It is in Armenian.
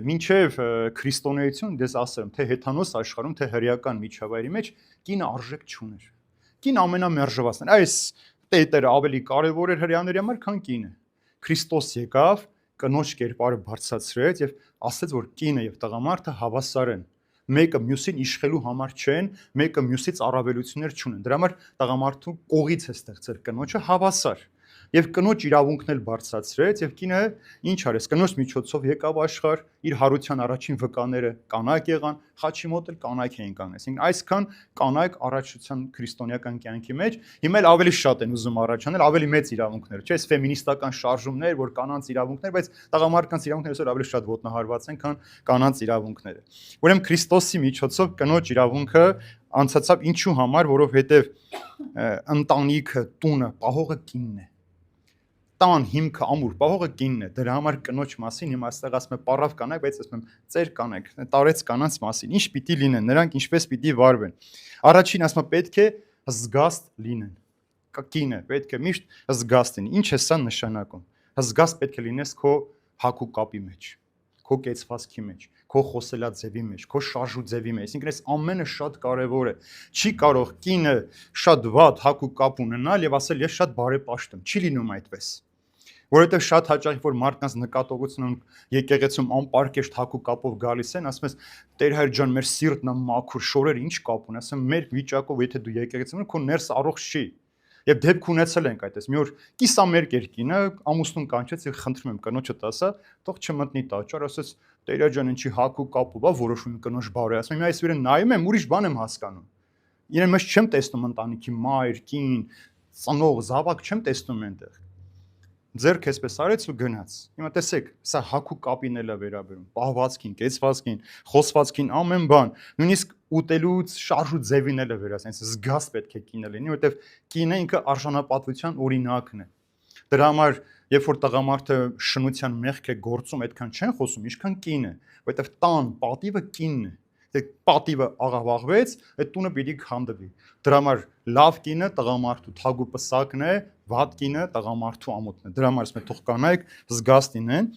մինչև քրիստոնեություն դες ասեմ, թե հեթանոս աշխարհում, թե հրեական միջավայրի մեջ կինը արժեք չուներ։ Կին ամենամերժվածն է։ Այս տետերը ավելի կարևոր էր հրեաների համար, քան կինը։ Քրիստոս եկավ, կնոջ կերպարը բարձրացրեց եւ ասաց, որ կինը եւ տղամարդը հավասար են։ Մեկը մյուսին իշխելու համար չեն, մեկը մյուսից առավելություններ չունեն։ Դրա համար տղամարդու կողից է ստեղծել կնոջը հավասար։ Եվ կնոջ իրավունքն էլ բարձրացրեց եւ կինը ինչ արեց, կնոջ միջոցով եկավ աշխարհ, իր հարության առաջին վկաները կանայք եղան, խաչի մոտ էլ կանայք էին կանգնեցին։ Այսքան կանայք առաջության քրիստոնեական կյանքի մեջ, հիմա էլ ավելի շատ են ուզում առաջանել, ավելի մեծ իրավունքներ, չէ՞, այս ֆեմինիստական շարժումներ, որ կանանց իրավունքներ, բայց տղամարդկանց իրավունքները այսօր ավելի շատ ոտնահարված են, քան կանանց իրավունքները։ Ուրեմն Քրիստոսի միջոցով կնոջ իրավունքը անցածավ ինչու համար, որովհետեւ ընտանիքը, տունը, պահողը կինն է։ Տան հիմքը ամուր պահողը կինն է, դրա համար կնոջ մասին հիմա այստեղ ասում եմ պարավ կանայք, բայց ասում եմ ծեր կանայք, տարեց կանանց մասին, ինչ պիտի լինեն, նրանք ինչպես պիտի վարվեն։ Առաջին ասում եմ պետք է զգաստ լինեն։ Կինը պետք է միշտ զգաստ լինի։ Ինչ է սա նշանակում։ Զգաստ պետք է լինես քո հակու կապի մեջ, քո կեցվածքի մեջ, քո խոսելաձևի մեջ, քո շարժուձևի մեջ։ Այսինքն այս ամենը շատ կարևոր է։ Չի կարող կինը շատ վատ հակու կապ ունենալ եւ ասել ես շատ բարեպաշտ եմ։ Չի լինում այդպես։ Որովհետև շատ հաճախ որ մարդկանց նկատողություն եկեղեցում անպարկեշտ հակու կապով գալիս են, ասում ես Տեր Հայր ջան, մեր սիրտն է մաքուր, շորերը ինչ կապ ունի, ասում մեր վիճակով, եթե դու եկեղեցում ես, քո ներս առողջ չի։ Եվ դեպք ունեցել ենք այդպես։ Մի օր կիսամերկ երկինը ամուսնուն կանչեց եւ խնդրում եմ կնոջը տասա, թող չմտնի տաճար, ասես Տեր ջան, ինչի հակու կապով, որոշում կնոջ բարի, ասում եմ, այս վիրը նայում եմ, ուրիշ բան եմ հասկանում։ Իրեն մեջ չեմ տեսնում ընտանիքի մայր, կին, ծնող, զավակ չեմ տեսնում այնտեղ։ Ձերք էսպես արեց ու գնաց։ Հիմա տեսեք, սա հակու կապին էլ է վերաբերում, պահվածքին, կեցվածքին, խոսվածքին, ամեն բան, նույնիսկ ուտելուց շարժու ձևին էլ է վերաբերում, զգաստ պետք է կինը լինի, որովհետև կինը ինքը արժանապատվության օրինակն է։ Դրա համար, երբ որ տղամարդը շնության մեղք է գործում, այդքան չեն խոսում, ինչքան կինը, որովհետև տան պատիվը կինն է։ Պատիվը աղավաղվեց, այդ տունը պիտի քանդվի։ Դրա համար լավ կինը տղամարդու թագու պսակն է, վատ կինը տղամարդու ամոթն է։ Դրա համար ասում եմ թող կանայք զգաստ լինեն